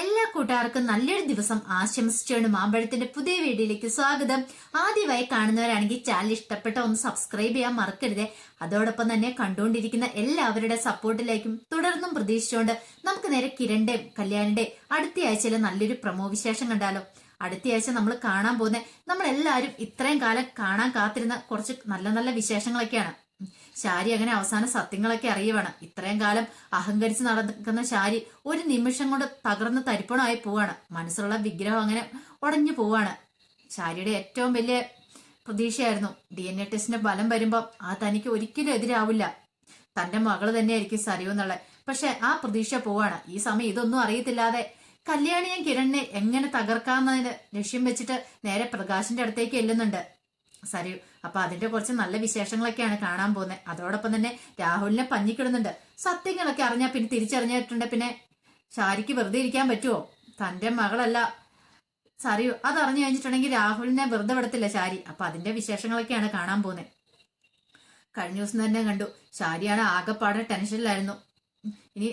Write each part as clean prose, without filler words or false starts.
എല്ലാ കൂട്ടുകാർക്കും നല്ലൊരു ദിവസം ആശംസിച്ചുകൊണ്ട് മാമ്പഴത്തിന്റെ പുതിയ വീഡിയോയിലേക്ക് സ്വാഗതം. ആദ്യമായി കാണുന്നവരാണെങ്കിൽ ചാനൽ ഇഷ്ടപ്പെട്ട ഒന്ന് സബ്സ്ക്രൈബ് ചെയ്യാൻ മറക്കരുതേ. അതോടൊപ്പം തന്നെ കണ്ടുകൊണ്ടിരിക്കുന്ന എല്ലാവരുടെ സപ്പോർട്ടിലേക്കും തുടർന്നും പ്രതീക്ഷിച്ചുകൊണ്ട് നമുക്ക് നേരെ കിരണിന്റെ കല്യാണിന്റെ അടുത്ത ആഴ്ചയിലെ നല്ലൊരു പ്രമോ വിശേഷം കണ്ടാലോ. അടുത്ത ആഴ്ച നമ്മൾ കാണാൻ പോകുന്ന നമ്മളെല്ലാവരും ഇത്രയും കാലം കാണാൻ കാത്തിരുന്ന കുറച്ച് നല്ല നല്ല വിശേഷങ്ങളൊക്കെയാണ്. ശാരി അങ്ങനെ അവസാന സത്യങ്ങളൊക്കെ അറിയുവാണ്. ഇത്രയും കാലം അഹങ്കരിച്ച് നടക്കുന്ന ശാരി ഒരു നിമിഷം കൊണ്ട് തകർന്ന് തരിപ്പണമായി പോവാണ്. മനസ്സിലുള്ള വിഗ്രഹം അങ്ങനെ ഉടഞ്ഞു പോവാണ്. ശാരിയുടെ ഏറ്റവും വലിയ പ്രതീക്ഷയായിരുന്നു DNA ടെസ്റ്റിന്റെ ഫലം വരുമ്പോ തനിക്ക് ഒരിക്കലും എതിരാവില്ല, തന്റെ മകള് തന്നെയായിരിക്കും സരിയു എന്നുള്ളത്. പക്ഷെ ആ പ്രതീക്ഷ പോവാണ്. ഈ സമയം ഇതൊന്നും അറിയത്തില്ലാതെ കല്യാണിയും കിരണിനെ എങ്ങനെ തകർക്കാമെന്നതിന് ലക്ഷ്യം വെച്ചിട്ട് നേരെ പ്രകാശിന്റെ അടുത്തേക്ക് ചെല്ലുന്നുണ്ട് സരിയു. അപ്പൊ അതിന്റെ കുറച്ച് നല്ല വിശേഷങ്ങളൊക്കെയാണ് കാണാൻ പോകുന്നത്. അതോടൊപ്പം തന്നെ രാഹുലിനെ പഞ്ഞിക്കിടുന്നുണ്ട്. സത്യങ്ങളൊക്കെ അറിഞ്ഞാൽ പിന്നെ തിരിച്ചറിഞ്ഞിട്ടുണ്ട് പിന്നെ ശാരിക്ക് വെറുതെ ഇരിക്കാൻ പറ്റുമോ? തന്റെ മകളല്ല സരിയു, അതറിഞ്ഞു കഴിഞ്ഞിട്ടുണ്ടെങ്കിൽ രാഹുലിനെ വെറുതെ വിടത്തില്ല ശാരി. അപ്പൊ അതിന്റെ വിശേഷങ്ങളൊക്കെയാണ് കാണാൻ പോകുന്നത്. കഴിഞ്ഞ ദിവസം തന്നെ കണ്ടു ശാരിയാണ് ആകെപ്പാടെ ടെൻഷനിലായിരുന്നു. ഇനി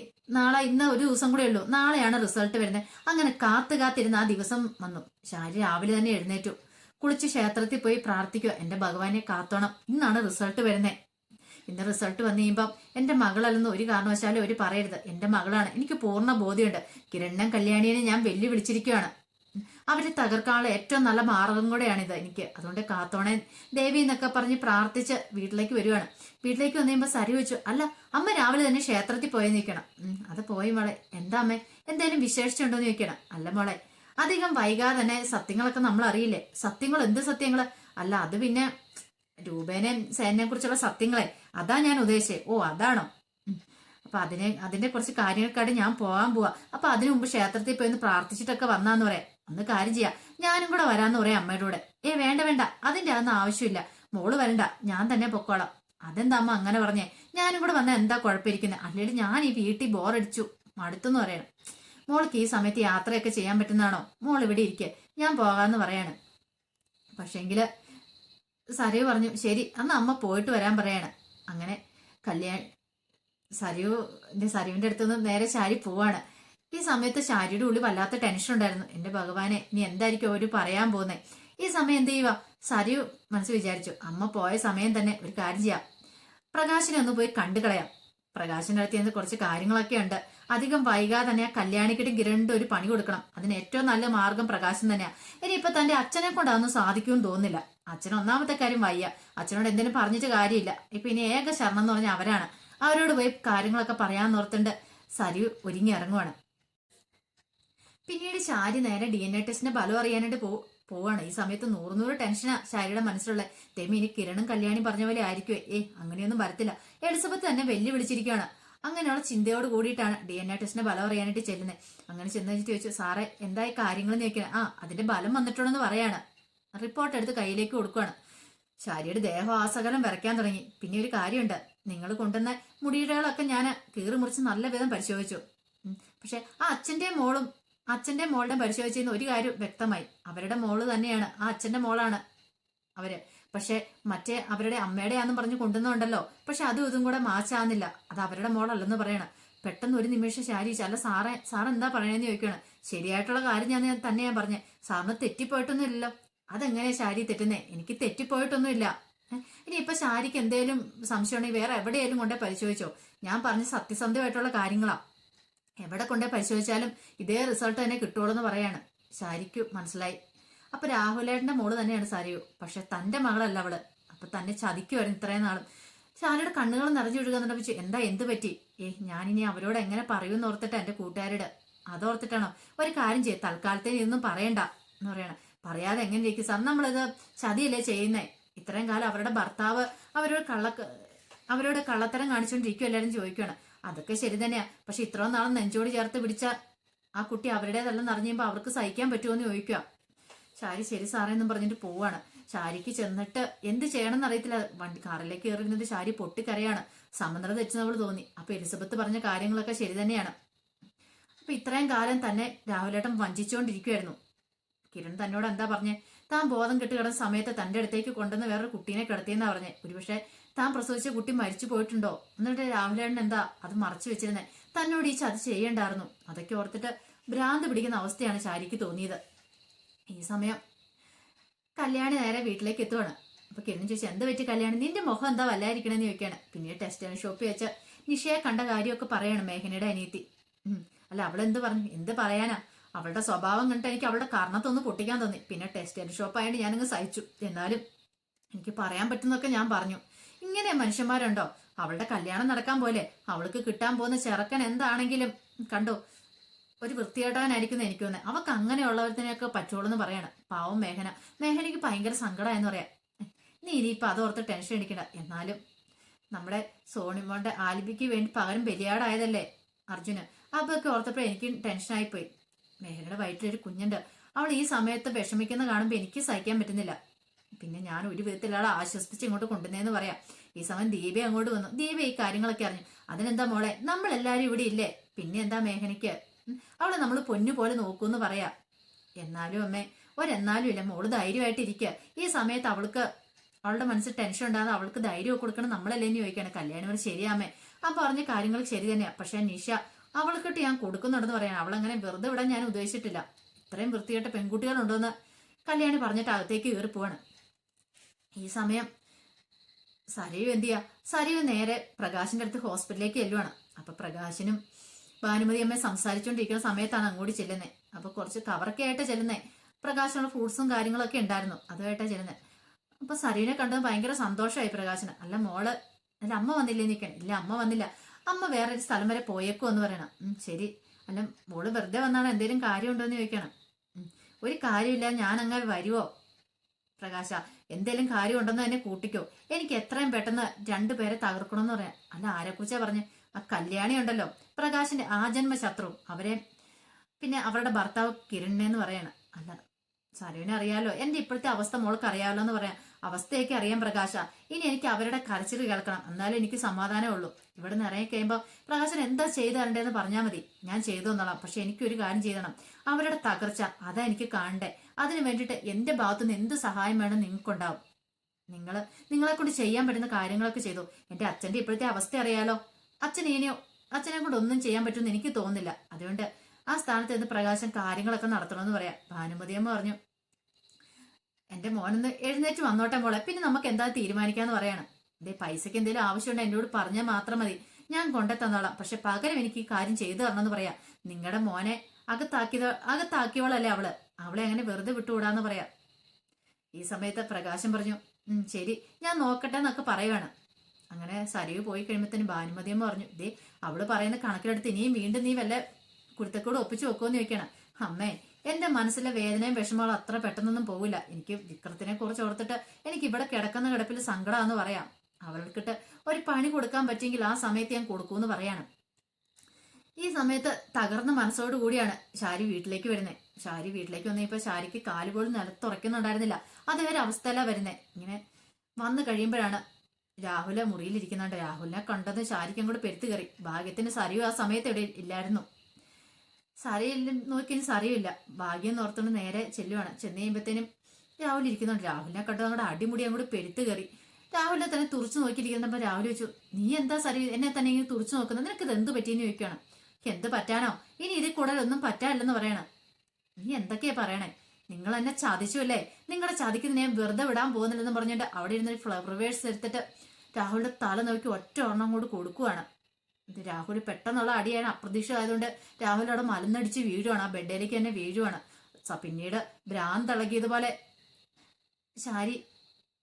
ഇന്ന് ഒരു ദിവസം കൂടെ ഉള്ളൂ, നാളെയാണ് റിസൾട്ട് വരുന്നത്. അങ്ങനെ കാത്തിരുന്ന ആ ദിവസം വന്നു. ശാരി രാവിലെ തന്നെ എഴുന്നേറ്റു, കുളിച്ച് ക്ഷേത്രത്തിൽ പോയി പ്രാർത്ഥിക്കുക, എന്റെ ഭഗവാനെ കാത്തോണം, ഇന്നാണ് റിസൾട്ട് വരുന്നത്. ഇന്ന് റിസൾട്ട് വന്നു കഴിയുമ്പം എന്റെ മകളല്ലെന്ന് ഒരു കാരണവശാലും അവര് പറയരുത്, എന്റെ മകളാണ്. എനിക്ക് പൂർണ്ണ ബോധ്യമുണ്ട്. കിരണ്ണൻ കല്യാണിയെ ഞാൻ വെല്ലുവിളിച്ചിരിക്കുകയാണ്. അവരെ തകർക്കാനുള്ള ഏറ്റവും നല്ല മാർഗം കൂടെയാണിത് എനിക്ക്. അതുകൊണ്ട് കാത്തോണേ ദേവി എന്നൊക്കെ പറഞ്ഞ് പ്രാർത്ഥിച്ച് വീട്ടിലേക്ക് വരുവാണ്. വീട്ടിലേക്ക് വന്നു കഴിയുമ്പോ സരി വെച്ചു, അല്ല അമ്മ രാവിലെ തന്നെ ക്ഷേത്രത്തിൽ പോയി നിൽക്കണം. അത് പോയി മോളെ. എന്താ അമ്മേ, എന്തായാലും വിശേഷിച്ചുണ്ടോന്ന് ചോദിക്കണം. അല്ല മോളെ, അധികം വൈകാതെ തന്നെ സത്യങ്ങളൊക്കെ നമ്മൾ അറിയില്ലേ. സത്യങ്ങൾ എന്ത് സത്യങ്ങള്? അല്ല അത് പിന്നെ രൂപേനെ സേനയെ കുറിച്ചുള്ള സത്യങ്ങളെ അതാ ഞാൻ ഉദ്ദേശിച്ചേ. ഓ അതാണോ? അപ്പൊ അതിന്റെ കുറച്ച് കാര്യങ്ങൾക്കായിട്ട് ഞാൻ പോകാൻ പോവാ. അപ്പൊ അതിനു മുമ്പ് ക്ഷേത്രത്തിൽ പോയി ഒന്ന് പ്രാർത്ഥിച്ചിട്ടൊക്കെ വന്നാന്ന് പറയാം. ഒന്ന് കാര്യം ചെയ്യാം, ഞാനും കൂടെ വരാന്ന് പറയാം അമ്മയുടെ കൂടെ. വേണ്ട, അതിന്റെ അതൊന്നും ആവശ്യമില്ല, മോള് വരണ്ട, ഞാൻ തന്നെ പൊക്കോളാം. അതെന്താ അമ്മ അങ്ങനെ പറഞ്ഞേ? ഞാനും കൂടെ വന്നാൽ എന്താ കുഴപ്പമിരിക്കുന്നത്? അല്ലെങ്കിൽ ഞാൻ ഈ വീട്ടിൽ ബോറടിച്ചു മടുത്തെന്ന് പറയണം. മോൾക്ക് ഈ സമയത്ത് യാത്രയൊക്കെ ചെയ്യാൻ പറ്റുന്നതാണോ? മോൾ ഇവിടെ ഇരിക്കെ, ഞാൻ പോകാന്ന് പറയാണ്. പക്ഷെങ്കില് സരയു പറഞ്ഞു ശരി അന്ന് അമ്മ പോയിട്ട് വരാൻ പറയാണ്. അങ്ങനെ സരുവിന്റെ അടുത്തുനിന്ന് നേരെ ശാരി പോവാണ്. ഈ സമയത്ത് ശാരിയുടെ ഉള്ളിൽ വല്ലാത്ത ടെൻഷൻ ഉണ്ടായിരുന്നു. എന്റെ ഭഗവാനെ, ഇനി എന്തായിരിക്കും അവര് പറയാൻ പോകുന്നത്? ഈ സമയം എന്ത് ചെയ്യുക? സരയു മനസ്സ് വിചാരിച്ചു, അമ്മ പോയ സമയം തന്നെ ഒരു കാര്യം ചെയ്യാം, പ്രകാശിനെ ഒന്ന് പോയി കണ്ടു കളയാം. പ്രകാശിന്റെ അടുത്ത് നിന്ന് കുറച്ച് കാര്യങ്ങളൊക്കെ ഉണ്ട്. അധികം വൈകാതെ തന്നെ ആ കല്യാണിക്കിട്ടും കിരണിന്റെ ഒരു പണി കൊടുക്കണം. അതിന് ഏറ്റവും നല്ല മാർഗം പ്രകാശം തന്നെയാ. ഇനിയിപ്പൊ തന്റെ അച്ഛനെ കൊണ്ട് അതൊന്നും സാധിക്കുമെന്ന് തോന്നുന്നില്ല. അച്ഛൻ ഒന്നാമത്തെ കാര്യം വയ്യ, അച്ഛനോട് എന്തെങ്കിലും പറഞ്ഞിട്ട് കാര്യമില്ല. ഇപ്പൊ ഇനി ഏക ശരണം എന്ന് പറഞ്ഞാൽ അവരാണ്. അവരോട് പോയി കാര്യങ്ങളൊക്കെ പറയാൻ ഓർത്തുണ്ട് സരി ഒരുങ്ങി ഇറങ്ങുവാണ്. പിന്നീട് ശാരി നേരെ DNA ടെസ്റ്റിന്റെ ഫലം അറിയാനായിട്ട് പോവാണ്. ഈ സമയത്ത് നൂറ് ടെൻഷനാ ശാരിയുടെ മനസ്സിലുള്ള. തെമി ഇനി കിരണും കല്യാണി പറഞ്ഞ പോലെ ആയിരിക്കുവേ? അങ്ങനെയൊന്നും വരത്തില്ല. എലിസബത്ത് തന്നെ വെല്ലുവിളിച്ചിരിക്കുകയാണ്. അങ്ങനെയുള്ള ചിന്തയോട് കൂടിയിട്ടാണ് DNA ടെസ്റ്റിന്റെ ഫലം അറിയാനായിട്ട് ചെല്ലുന്നത്. അങ്ങനെ ചെന്ന് ചോദിച്ചു, സാറേ എന്തായി കാര്യങ്ങൾ നോക്കിയാൽ? അതിന്റെ ഫലം വന്നിട്ടുണ്ടെന്ന് പറയാണ്. റിപ്പോർട്ട് എടുത്ത് കയ്യിലേക്ക് കൊടുക്കുകയാണ്. ശാരിയുടെ ദേഹം ആസകലം വരയ്ക്കാൻ തുടങ്ങി. പിന്നെ ഒരു കാര്യമുണ്ട്, നിങ്ങൾ കൊണ്ടുവന്ന മുടിയിടകളൊക്കെ ഞാൻ കീറി മുറിച്ച് നല്ല വിധം പരിശോധിച്ചു. പക്ഷെ അച്ഛന്റെ മോളുടെ പരിശോധിച്ചെന്ന് ഒരു കാര്യം വ്യക്തമായി. അവരുടെ മോള് തന്നെയാണ്, ആ അച്ഛന്റെ മോളാണ് അവര്. പക്ഷെ മറ്റേ അവരുടെ അമ്മയുടെയാന്നും പറഞ്ഞ് കൊണ്ടുവന്നുണ്ടല്ലോ. പക്ഷെ അതും ഇതും കൂടെ മാച്ചാകുന്നില്ല, അത് അവരുടെ മോളല്ലെന്ന് പറയണം. പെട്ടെന്ന് ഒരു നിമിഷം ശാരി, അല്ല സാർ എന്താ പറയണെന്ന് ചോദിക്കുകയാണ്. ശരിയായിട്ടുള്ള കാര്യം ഞാൻ തന്നെയാ പറഞ്ഞേ. സാറിന് തെറ്റിപ്പോയിട്ടൊന്നും ഇല്ലല്ലോ. അതെങ്ങനെയാ ശാരി തെറ്റുന്നേ? എനിക്ക് തെറ്റിപ്പോയിട്ടൊന്നുമില്ല. ഇനി ഇപ്പൊ ശാരിക്ക് എന്തേലും സംശയം ഉണ്ടെങ്കിൽ വേറെ എവിടെയായാലും കൊണ്ടേ പരിശോധിച്ചോ. ഞാൻ പറഞ്ഞ സത്യസന്ധമായിട്ടുള്ള കാര്യങ്ങളാ. എവിടെ കൊണ്ടേ പരിശോധിച്ചാലും ഇതേ റിസൾട്ട് തന്നെ കിട്ടുള്ളൂ എന്ന് പറയാണ്. ശാരിക്ക് മനസ്സിലായി. അപ്പൊ രാഹുലേട്ടന്റെ മോള് തന്നെയാണ് സരിയു. പക്ഷെ തന്റെ മകളല്ല അവള്. അപ്പൊ തന്നെ ചതിക്കുമായിരുന്നു ഇത്രയും നാളും. ശാരിയുടെ കണ്ണുകൾ നിറഞ്ഞു വിടുക. എന്താ എന്ത് പറ്റി? ഞാനിനി അവരോട് എങ്ങനെ പറയൂന്ന് ഓർത്തിട്ടാ, എന്റെ കൂട്ടുകാരോട് അതോർത്തിട്ടാണോ? ഒരു കാര്യം ചെയ്യും, തൽക്കാലത്തേന് ഇതൊന്നും പറയണ്ട എന്ന് പറയണം. പറയാതെ എങ്ങനെ ഇരിക്കും സാർ? നമ്മളിത് ചതിയല്ലേ ചെയ്യുന്നേ? ഇത്രയും കാലം അവരുടെ ഭർത്താവ് അവരോട് കള്ളത്തരം കാണിച്ചുകൊണ്ടിരിക്കും. എല്ലാവരും ചോദിക്കുകയാണ്. അതൊക്കെ ശരി തന്നെയാ. പക്ഷെ ഇത്രയും നാളും നെഞ്ചോട് ചേർത്ത് പിടിച്ച ആ കുട്ടി അവരുടേതെല്ലാം അറിഞ്ഞുമ്പോ അവർക്ക് സഹിക്കാൻ പറ്റുമോ എന്ന് ചോദിക്കുക. ശാരി ശരി സാറേ എന്നും പറഞ്ഞിട്ട് പോവാണ്. ശാരിക്ക് ചെന്നിട്ട് എന്ത് ചെയ്യണമെന്ന് അറിയത്തില്ല. കാറിലേക്ക് കയറിയിരുന്നിട്ട് ശാരി പൊട്ടിക്കരയാണ്. സമനില തെറ്റുന്നവള് തോന്നി. അപ്പൊ എലിസബത്ത് പറഞ്ഞ കാര്യങ്ങളൊക്കെ ശരി തന്നെയാണ്. അപ്പൊ ഇത്രയും കാലം തന്നെ രാഹുലേട്ടൻ വഞ്ചിച്ചുകൊണ്ടിരിക്കുവായിരുന്നു. കിരൺ തന്നോട് എന്താ പറഞ്ഞേ? താൻ ബോധം കെട്ട് കിടന്ന സമയത്ത് തന്റെ അടുത്തേക്ക് കൊണ്ടുവന്ന് വേറൊരു കുട്ടീനെ കിടത്തിയെന്നാ പറഞ്ഞേ. ഒരുപക്ഷെ താൻ പ്രസവിച്ച കുട്ടി മരിച്ചു പോയിട്ടുണ്ടോ? എന്നിട്ട് രാഹുലേട്ടൻ എന്താ അത് മറച്ചു വെച്ചിരുന്നേ? തന്നോട് ഈ ചതി ചെയ്യണ്ടായിരുന്നു. അതൊക്കെ ഓർത്തിട്ട് ഭ്രാന്ത് പിടിക്കുന്ന അവസ്ഥയാണ് ശാരിക്ക് തോന്നിയത്. ഈ സമയം കല്യാണി നേരെ വീട്ടിലേക്ക് എത്തുവാണ്. അപ്പൊ കിരൺ ചോദിച്ചു, എന്ത് പറ്റി കല്യാണി, നിന്റെ മുഖം എന്താ വല്ലായിരിക്കണെന്ന് ചോദിക്കാണ്. പിന്നീട് ടെക്സ്റ്റൈൽ ഷോപ്പിൽ വെച്ച് നിഷയെ കണ്ട കാര്യമൊക്കെ പറയണം മേഘനയുടെ അനിയത്തി. അല്ല അവളെന്ത് പറഞ്ഞു, എന്ത് പറയാനാ, അവളുടെ സ്വഭാവം കണ്ടിട്ട് എനിക്ക് അവളുടെ കർണത്തൊന്ന് പൊട്ടിക്കാൻ തോന്നി. പിന്നെ ടെക്സ്റ്റൈൽ ഷോപ്പായതുകൊണ്ട് ഞാനങ്ങ് സഹിച്ചു. എന്നാലും എനിക്ക് പറയാൻ പറ്റുന്നൊക്കെ ഞാൻ പറഞ്ഞു. ഇങ്ങനെ മനുഷ്യന്മാരുണ്ടോ, അവളുടെ കല്യാണം നടക്കാൻ പോലെ അവൾക്ക് കിട്ടാൻ പോകുന്ന ചെറുക്കൻ എന്താണെങ്കിലും കണ്ടോ ഒരു വൃത്തികെട്ടവനായിരിക്കും എനിക്ക് തോന്നുന്നത്. അവക്ക് അങ്ങനെയുള്ളവരത്തിനൊക്കെ പറ്റുള്ളൂ എന്ന് പറയാണ്. പാവം മേഘനയ്ക്ക് ഭയങ്കര സങ്കടമായെന്ന് പറയാം. നീ ഇനിയിപ്പൊ അതോർത്ത് ടെൻഷൻ അടിക്കണ്ട. എന്നാലും നമ്മുടെ സോണിമോന്റെ ആലിബിക്ക് വേണ്ടി പകരം ബലിയാടായതല്ലേ അർജുന്, അപ്പൊക്കെ ഓർത്തപ്പോൾ എനിക്ക് ടെൻഷനായിപ്പോയി. മേഘനയുടെ വയറ്റിലൊരു കുഞ്ഞുണ്ട്, അവൾ ഈ സമയത്ത് വിഷമിക്കുന്ന കാണുമ്പോൾ എനിക്ക് സഹിക്കാൻ പറ്റുന്നില്ല. പിന്നെ ഞാൻ ഒരു വിധത്തിൽ അവളെ ആശ്വസിപ്പിച്ച് ഇങ്ങോട്ട് കൊണ്ടുവന്നേന്ന് പറയാം. ഈ സമയം ദീപ അങ്ങോട്ട് വന്നു. ദീപ ഈ കാര്യങ്ങളൊക്കെ അറിഞ്ഞു. അതിനെന്താ മോളെ, നമ്മളെല്ലാരും ഇവിടെ ഇല്ലേ, പിന്നെ എന്താ മേഘനയ്ക്ക്, അവളെ നമ്മൾ പൊന്നു പോലെ നോക്കൂന്ന് പറയാ. എന്നാലും അമ്മേ ഒരെന്നാലും ഇല്ല, മോള് ധൈര്യമായിട്ടിരിക്കുക. ഈ സമയത്ത് അവളുടെ മനസ്സിൽ ടെൻഷൻ ഉണ്ടാകാതെ അവൾക്ക് ധൈര്യം കൊടുക്കണം നമ്മളല്ലേ എന്ന് ചോദിക്കാണ്. കല്യാണം വരെ ശരിയാമേ, ആ പറഞ്ഞ കാര്യങ്ങൾ ശരി തന്നെയാ. പക്ഷെ നിഷ അവൾക്കിട്ട് ഞാൻ കൊടുക്കുന്നുണ്ടെന്ന് പറയാൻ, അവളങ്ങനെ വെറുതെ വിടാൻ ഞാൻ ഉദ്ദേശിച്ചിട്ടില്ല. ഇത്രയും വൃത്തികെട്ട പെൺകുട്ടികളുണ്ടോന്ന് കല്യാണി പറഞ്ഞിട്ട് അകത്തേക്ക് കയറി പോവാണ്. ഈ സമയം സരയു എന്ത് ചെയ്യാ, സരയു നേരെ പ്രകാശിന്റെ അടുത്ത് ഹോസ്പിറ്റലിലേക്ക് ചെല്ലുവാണ്. അപ്പൊ പ്രകാശനും ഭാനുമതി അമ്മയെ സംസാരിച്ചുകൊണ്ടിരിക്കുന്ന സമയത്താണ് അങ്ങോട്ട് ചെല്ലുന്നത്. അപ്പൊ കുറച്ച് കവറൊക്കെ ആയിട്ട് ചെല്ലുന്നേ. പ്രകാശനുള്ള ഫ്രൂട്ട്സും കാര്യങ്ങളൊക്കെ ഉണ്ടായിരുന്നു, അതുമായിട്ടാണ് ചെല്ലുന്നത്. അപ്പൊ സരയുവിനെ കണ്ടത് ഭയങ്കര സന്തോഷമായി പ്രകാശന്. അല്ല മോള്, അല്ല അമ്മ വന്നില്ലേ നിൽക്കാൻ. ഇല്ല അമ്മ വന്നില്ല, അമ്മ വേറൊരു സ്ഥലം വരെ പോയേക്കോ എന്ന് പറയണം. ശരി, അല്ല മോള് വെറുതെ വന്നാണ്, എന്തേലും കാര്യമുണ്ടോ എന്ന് ചോദിക്കണം. ഒരു കാര്യമില്ല, ഞാൻ അങ്ങനെ വരുവോ പ്രകാശ, എന്തേലും കാര്യം ഉണ്ടെന്ന് തന്നെ കൂട്ടിക്കോ. എനിക്ക് എത്രയും പെട്ടെന്ന് രണ്ടുപേരെ തകർക്കണമെന്ന് പറയാം. അല്ല ആരെക്കുറിച്ചാ പറഞ്ഞ്, ആ കല്യാണി ഉണ്ടല്ലോ പ്രകാശിന്റെ ആജന്മ ശത്രു, അവരെ പിന്നെ അവരുടെ ഭർത്താവ് കിരണിനെന്ന് പറയാണ്. അല്ല സരുവിനെ അറിയാലോ, എന്റെ ഇപ്പോഴത്തെ അവസ്ഥ മോൾക്ക് അറിയാലോ എന്ന് പറയാം. അവസ്ഥയൊക്കെ അറിയാം പ്രകാശ, ഇനി എനിക്ക് അവരുടെ കരച്ചിൽ കേൾക്കണം, എന്നാലും എനിക്ക് സമാധാനമേ ഉള്ളൂ. ഇവിടെ നിന്ന് ഇറങ്ങി കഴിയുമ്പോൾ പ്രകാശൻ എന്താ ചെയ്തു തരണ്ടേന്ന് പറഞ്ഞാൽ മതി, ഞാൻ ചെയ്തു തന്നോളാം. പക്ഷെ എനിക്കൊരു കാര്യം ചെയ്യണം, അവരുടെ തകർച്ച അതാ എനിക്ക് കാണണ്ടേ. അതിനു വേണ്ടിയിട്ട് എന്റെ ഭാഗത്തുനിന്ന് എന്ത് സഹായം വേണം നിങ്ങൾക്കുണ്ടാവും. നിങ്ങളെ കൊണ്ട് ചെയ്യാൻ പറ്റുന്ന കാര്യങ്ങളൊക്കെ ചെയ്തു. എന്റെ അച്ഛന്റെ ഇപ്പോഴത്തെ അവസ്ഥ അറിയാലോ, അച്ഛനെ കൊണ്ട് ഒന്നും ചെയ്യാൻ പറ്റുമെന്ന് എനിക്ക് തോന്നുന്നില്ല. അതുകൊണ്ട് ആ സ്ഥാനത്ത് നിന്ന് പ്രകാശൻ കാര്യങ്ങളൊക്കെ നടത്തണമെന്ന് പറയാം. ഭാനുമതിയമ്മ പറഞ്ഞു, എന്റെ മോനൊന്ന് എഴുന്നേറ്റ് വന്നോട്ടെ മോളെ, പിന്നെ നമുക്ക് എന്താ തീരുമാനിക്കാന്ന് പറയണം. ഇതേ പൈസക്ക് എന്തെങ്കിലും ആവശ്യമുണ്ടോ എന്നോട് പറഞ്ഞാൽ മാത്രം മതി, ഞാൻ കൊണ്ടെത്തന്നോളാം. പക്ഷെ പകരം എനിക്ക് ഈ കാര്യം ചെയ്തു തരണമെന്ന് പറയാം. നിങ്ങളുടെ മോനെ അകത്താക്കിയവളല്ലേ അവളെ അങ്ങനെ വെറുതെ വിട്ടുകൂടാന്ന് പറയാം. ഈ സമയത്ത് പ്രകാശൻ പറഞ്ഞു, ശരി ഞാൻ നോക്കട്ടെ എന്നൊക്കെ പറയുവാണ്. അങ്ങനെ സരയു പോയി കഴിയുമ്പത്തേനും ഭാനുമതിയമ്മ പറഞ്ഞു, ഇതേ അവള് പറയുന്ന കണക്കിലെടുത്ത് ഇനിയും വീണ്ടും നീ വല്ല കുരുത്തക്കൂടെ ഒപ്പിച്ചു വെക്കുമെന്ന് ചോദിക്കണം. അമ്മേ എന്റെ മനസ്സിലെ വേദനയും വിഷമങ്ങളും അത്ര പെട്ടെന്നൊന്നും പോവില്ല. എനിക്ക് വിക്രത്തിനെ കുറിച്ച് ഓർത്തിട്ട് എനിക്ക് ഇവിടെ കിടക്കുന്ന കിടപ്പിൽ സങ്കടമാണെന്ന് പറയാം. അവൾക്കിട്ട് ഒരു പണി കൊടുക്കാൻ പറ്റിയെങ്കിൽ ആ സമയത്ത് ഞാൻ കൊടുക്കൂന്ന് പറയാണ്. ഈ സമയത്ത് തകർന്ന മനസ്സോടു കൂടിയാണ് ശാരി വീട്ടിലേക്ക് വരുന്നത്. ശാരി വീട്ടിലേക്ക് വന്നപ്പോ ശാരിക്ക് കാലുപോലും നിലത്തുറയ്ക്കുന്നുണ്ടായിരുന്നില്ല. അതേ ഒരു അവസ്ഥയിലാ വരുന്നേ. ഇങ്ങനെ വന്നു കഴിയുമ്പോഴാണ് രാഹുല മുറിയിലിരിക്കുന്നുണ്ട്. രാഹുലിനെ കണ്ടത് ശാരിക്ക് അങ്ങോട്ട് പെരുത്ത് കയറി. ഭാഗ്യത്തിന് സരിയും ആ സമയത്ത് ഇവിടെ ഇല്ലായിരുന്നു. സരയില്ല നോക്കിയും സറിയില്ല. ഭാഗ്യം ഓർത്തുകൊണ്ട് നേരെ ചെല്ലുവാണ്. ചെന്ന് കഴിയുമ്പോഴത്തേനും രാഹുൽ ഇരിക്കുന്നുണ്ട്. രാഹുലിനെ കണ്ടത് അങ്ങോട്ട് അടിമുടി അങ്ങോട്ട് പെരുത്ത് കയറി. രാഹുലിനെ തന്നെ തുറച്ചു നോക്കിയിരിക്കുന്നപ്പോ രാഹുൽ ചോദിച്ചു, നീ എന്താ സരി എന്നെ തന്നെ ഇങ്ങനെ തുറച്ചു നോക്കുന്നത്, നിനക്ക് ഇത് എന്ത് പറ്റിയെന്ന് ചോദിക്കുകയാണ്. എന്ത് പറ്റാനോ, ഇനി ഇതിൽ കൂടുതൽ ഒന്നും പറ്റാനില്ലെന്ന് പറയണം. നീ എന്തൊക്കെയാ പറയണേ, നിങ്ങൾ എന്നെ ചതിച്ചു അല്ലേ, നിങ്ങളുടെ ചതിക്കുന്ന ഞാൻ വെറുതെ വിടാൻ പോകുന്നില്ലെന്ന് പറഞ്ഞിട്ട് അവിടെ ഇരുന്നൊരു ഫ്ലവർ വേഴ്സ് എടുത്തിട്ട് രാഹുലിന്റെ തല നോക്കി ഒറ്റ ഒരെണ്ണം കൂടി കൊടുക്കുവാണ്. ഇത് രാഹുൽ പെട്ടെന്നുള്ള അടിയാണ്, അപ്രതീക്ഷിതമായതുകൊണ്ട് രാഹുൽ അവിടെ മലന്നടിച്ച് വീഴുവാണ്. ആ ബെഡിലേക്ക് തന്നെ വീഴുവാണ്. പിന്നീട് ഭ്രാന്തിളകിയതുപോലെ ശാരി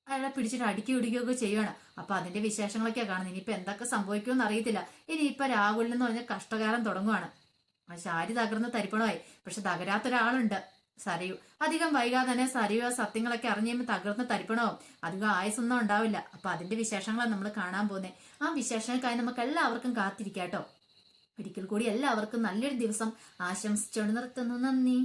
അയാളെ പിടിച്ചിട്ട് അടുക്കി പിടിക്കുകയൊക്കെ ചെയ്യുവാണ്. അപ്പൊ അതിന്റെ വിശേഷങ്ങളൊക്കെയാ കാണുന്നത്. ഇനിയിപ്പൊ എന്തൊക്കെ സംഭവിക്കുമെന്ന് അറിയത്തില്ല. ഇനിയിപ്പൊ രാഹുലിന് എന്ന് പറഞ്ഞ കഷ്ടകാലം തുടങ്ങുവാണ്. ആ ശാരി തകർന്ന് തരിപ്പണമായി. പക്ഷെ തകരാത്തൊരാളുണ്ട്, സരയു. അധികം വൈകാതെ തന്നെ സരയു ആ സത്യങ്ങളൊക്കെ അറിഞ്ഞുമ്പോൾ തകർന്ന് തരിപ്പണവും അധികം ആയുസൊന്നും ഉണ്ടാവില്ല. അപ്പൊ അതിന്റെ വിശേഷങ്ങളാണ് നമ്മൾ കാണാൻ പോകുന്നത്. ആ വിശേഷങ്ങൾക്കായി നമുക്ക് എല്ലാവർക്കും കാത്തിരിക്കാട്ടോ. ഒരിക്കൽ കൂടി എല്ലാവർക്കും നല്ലൊരു ദിവസം ആശംസിച്ചുകൊണ്ട് നിർത്തുന്നു. നന്ദി.